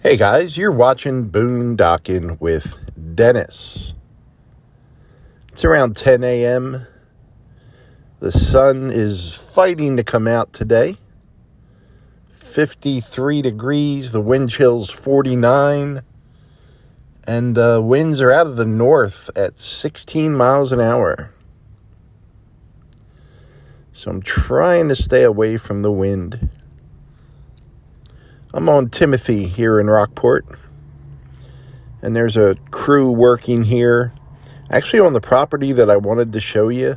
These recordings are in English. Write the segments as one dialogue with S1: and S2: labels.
S1: Hey guys, you're watching Boondocking with Dennis. It's around 10 a.m. The sun is fighting to come out today. 53 degrees, the wind chill's 49, and the winds are out of the north at 16 miles an hour. So I'm trying to stay away from the wind. I'm on Timothy here in Rockport, and there's a crew working here, actually on the property that I wanted to show you,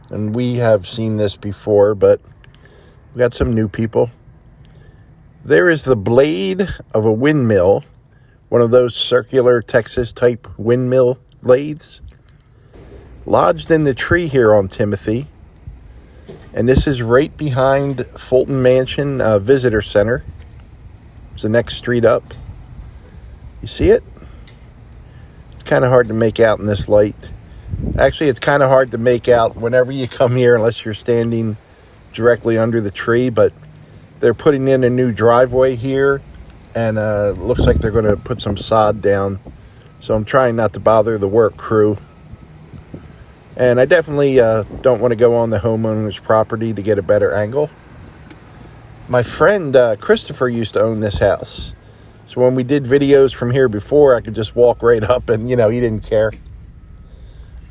S1: and we have seen this before, but we got some new people. There is the blade of a windmill, one of those circular Texas type windmill blades, lodged in the tree here on Timothy, and this is right behind Fulton Mansion Visitor Center. It's the next street up. You see it? It's kind of hard to make out in this light. Actually, it's kind of hard to make out whenever you come here unless you're standing directly under the tree, but they're putting in a new driveway here, and looks like they're going to put some sod down. So I'm trying not to bother the work crew. And I definitely don't want to go on the homeowner's property to get a better angle. My friend Christopher used to own this house. So when we did videos from here before, I could just walk right up and, he didn't care.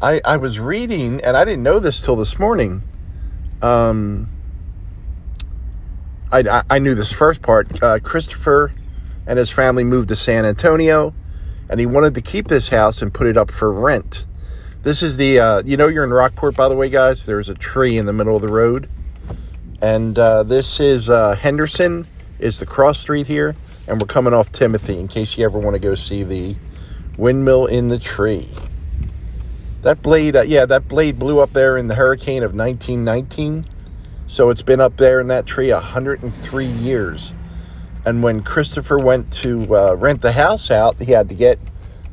S1: I was reading, and I didn't know this till this morning. I knew this first part. Christopher and his family moved to San Antonio, and he wanted to keep this house and put it up for rent. This is the, you're in Rockport, by the way, guys. There's a tree in the middle of the road. And this is Henderson, is the cross street here. And we're coming off Timothy in case you ever want to go see the windmill in the tree. That blade, that blade blew up there in the hurricane of 1919. So it's been up there in that tree 103 years. And when Christopher went to rent the house out, he had to get,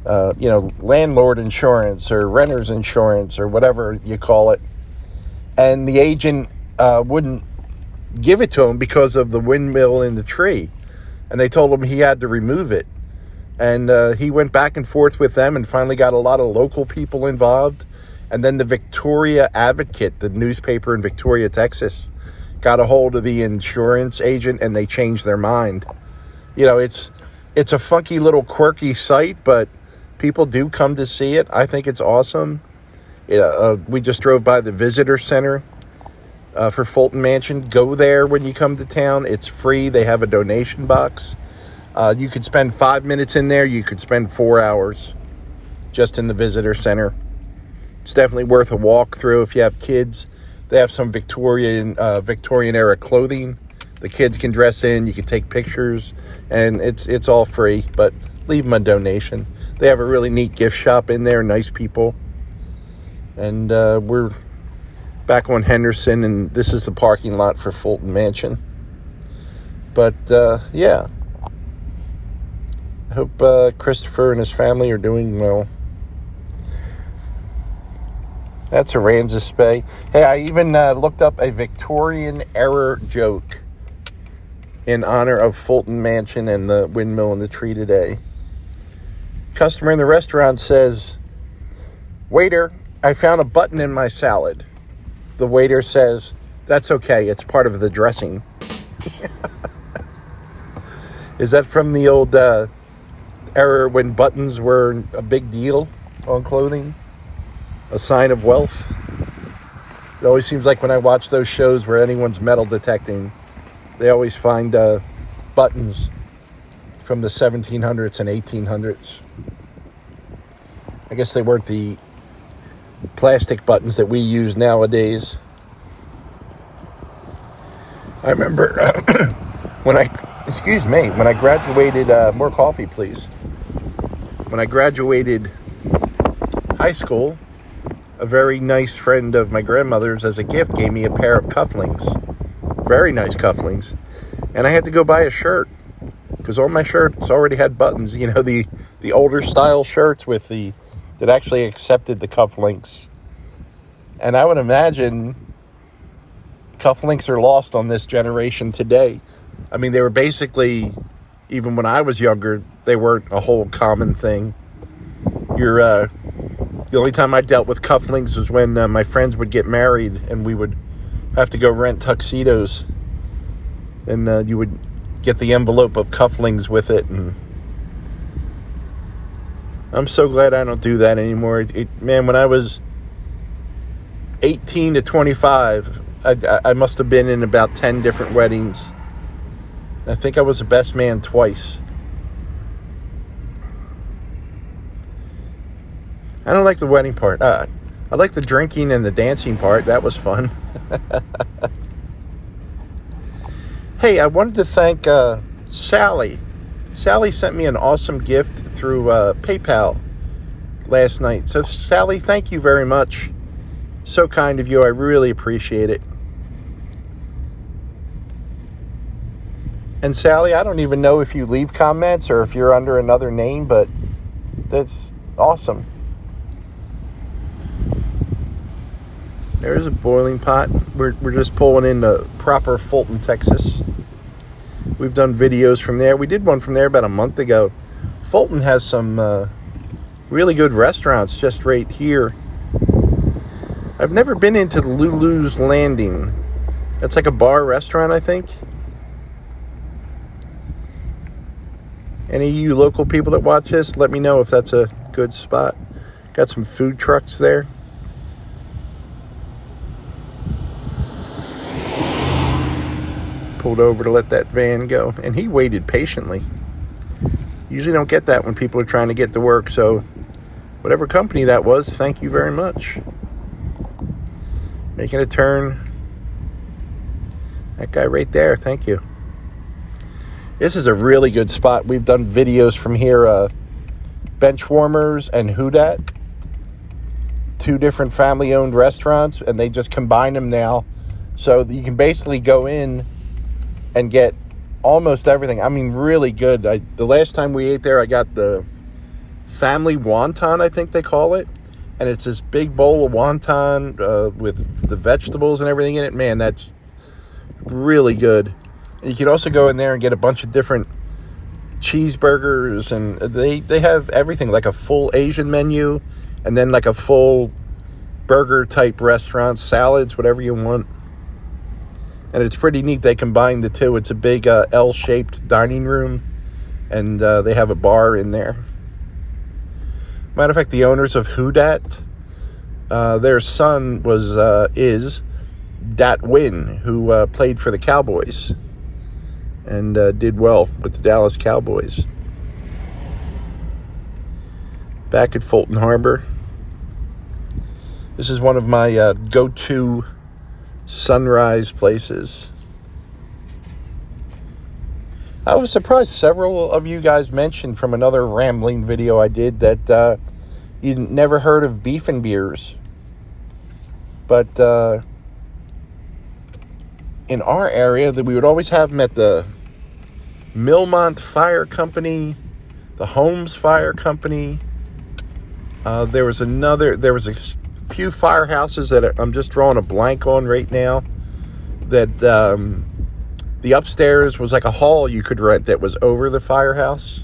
S1: landlord insurance or renter's insurance or whatever you call it. And the agent wouldn't give it to him because of the windmill in the tree. And they told him he had to remove it. And he went back and forth with them and finally got a lot of local people involved. And then the Victoria Advocate, the newspaper in Victoria, Texas, got a hold of the insurance agent and they changed their mind. It's a funky little quirky site, but people do come to see it. I think it's awesome. We just drove by the visitor center for Fulton Mansion. Go there when you come to town. It's free. They have a donation box. You could spend 5 minutes in there. You could spend 4 hours just in the visitor center. It's definitely worth a walk through if you have kids. They have some Victorian era clothing. The kids can dress in. You can take pictures, and it's all free. But leave them a donation. They have a really neat gift shop in there. Nice people. And we're back on Henderson, and this is the parking lot for Fulton Mansion. But, I hope Christopher and his family are doing well. That's Aransas Bay. Hey, I even looked up a Victorian era joke in honor of Fulton Mansion and the windmill in the tree today. Customer in the restaurant says, "Waiter, I found a button in my salad." The waiter says, "That's okay, it's part of the dressing." Is that from the old era when buttons were a big deal on clothing? A sign of wealth? It always seems like when I watch those shows where anyone's metal detecting, they always find buttons from the 1700s and 1800s. I guess they weren't the plastic buttons that we use nowadays. I remember when I graduated, more coffee please. When I graduated high school, a very nice friend of my grandmother's as a gift gave me a pair of cufflinks. Very nice cufflinks. And I had to go buy a shirt because all my shirts already had buttons, the older style shirts that actually accepted the cufflinks. And I would imagine cufflinks are lost on this generation today. I mean, they were basically even when I was younger, they weren't a whole common thing. The only time I dealt with cufflinks was when my friends would get married and we would have to go rent tuxedos. And you would get the envelope of cufflinks with it. And I'm so glad I don't do that anymore. Man, when I was 18 to 25, I must have been in about 10 different weddings. I think I was the best man twice. I don't like the wedding part. I like the drinking and the dancing part. That was fun. Hey, I wanted to thank Sally. Sally sent me an awesome gift through PayPal last night. So, Sally, thank you very much. So kind of you. I really appreciate it. And Sally, I don't even know if you leave comments or if you're under another name, but that's awesome. There's a boiling pot. We're just pulling into proper Fulton, Texas. We've done videos from there. We did one from there about a month ago. Fulton has some really good restaurants just right here. I've never been into the Lulu's Landing. That's like a bar restaurant, I think. Any of you local people that watch this, let me know if that's a good spot. Got some food trucks there. Pulled over to let that van go, and he waited patiently. Usually don't get that when people are trying to get to work, so whatever company that was, thank you very much. Making a turn. That guy right there, thank you. This is a really good spot. We've done videos from here. Benchwarmers and Whodat. 2 different family-owned restaurants, and they just combine them now. So you can basically go in and get almost everything. I mean, really good. The last time we ate there, I got the family wonton, I think they call it. And it's this big bowl of wonton with the vegetables and everything in it. Man, that's really good. And you can also go in there and get a bunch of different cheeseburgers. And they have everything, like a full Asian menu. And then like a full burger-type restaurant, salads, whatever you want. And it's pretty neat. They combine the two. It's a big L-shaped dining room, and they have a bar in there. Matter of fact, the owners of Whodat, their son is Dat Win, who played for the Cowboys and did well with the Dallas Cowboys. Back at Fulton Harbor. This is one of my go-to sunrise places. I was surprised several of you guys mentioned from another rambling video I did that you never heard of Beef and Beers. But in our area, that we would always have them at the Millmont Fire Company, the Holmes Fire Company. There was a few firehouses that I'm just drawing a blank on right now, that the upstairs was like a hall you could rent that was over the firehouse,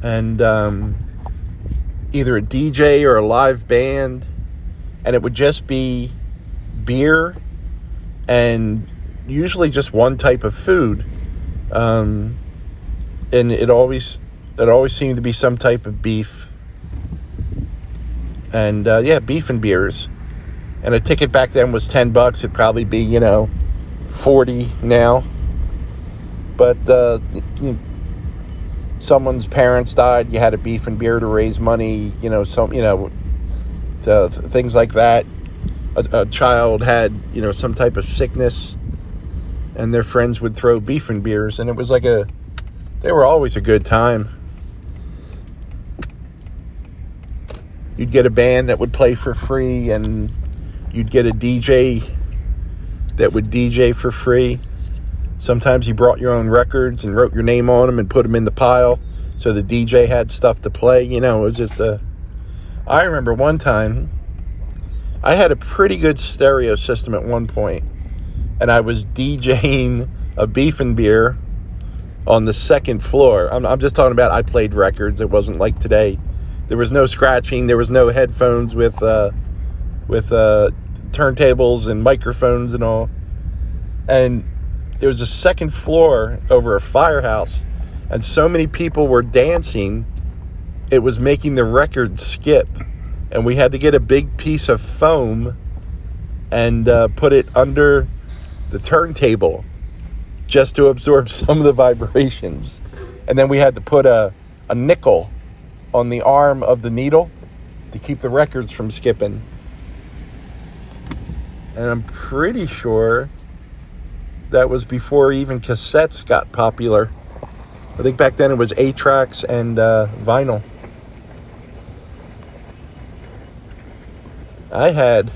S1: and either a DJ or a live band, and it would just be beer and usually just one type of food, and it always seemed to be some type of beef. And, Beef and Beers. And a ticket back then was $10. It'd probably be, $40 now. But, someone's parents died. You had a beef and beer to raise money. Things like that. A child had, some type of sickness. And their friends would throw beef and beers. And it was like they were always a good time. You'd get a band that would play for free, and you'd get a DJ that would DJ for free. Sometimes you brought your own records and wrote your name on them and put them in the pile so the DJ had stuff to play. It was just I remember one time, I had a pretty good stereo system at one point, and I was DJing a Beef and Beer, on the second floor. I'm just talking about I played records. It wasn't like today. There was no scratching. There was no headphones with turntables and microphones and all. And there was a second floor over a firehouse, and so many people were dancing, it was making the record skip. And we had to get a big piece of foam and put it under the turntable just to absorb some of the vibrations. And then we had to put a nickel on the arm of the needle to keep the records from skipping. And I'm pretty sure that was before even cassettes got popular. I think back then it was 8-tracks and vinyl. I had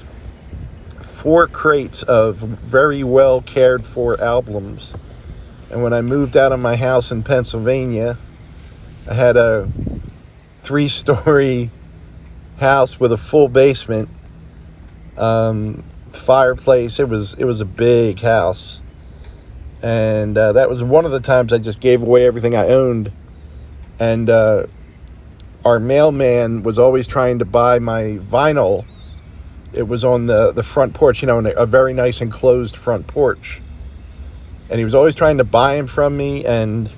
S1: 4 crates of very well cared for albums. And when I moved out of my house in Pennsylvania, I had a 3-story house with a full basement, fireplace. It was a big house. And that was one of the times I just gave away everything I owned. And our mailman was always trying to buy my vinyl. It was on the front porch, a very nice enclosed front porch. And he was always trying to buy them from me. And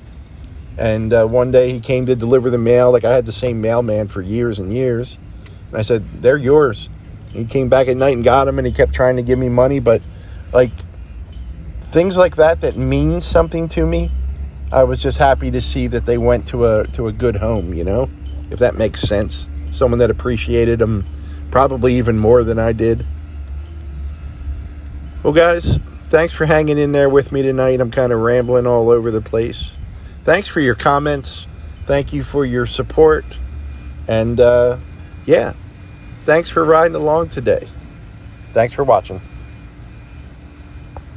S1: one day he came to deliver the mail. Like, I had the same mailman for years and years. And I said, "They're yours." He came back at night and got them, and he kept trying to give me money. But, like, things like that mean something to me, I was just happy to see that they went to a good home, if that makes sense. Someone that appreciated them probably even more than I did. Well, guys, thanks for hanging in there with me tonight. I'm kind of rambling all over the place. Thanks for your comments. Thank you for your support. And, thanks for riding along today. Thanks for watching.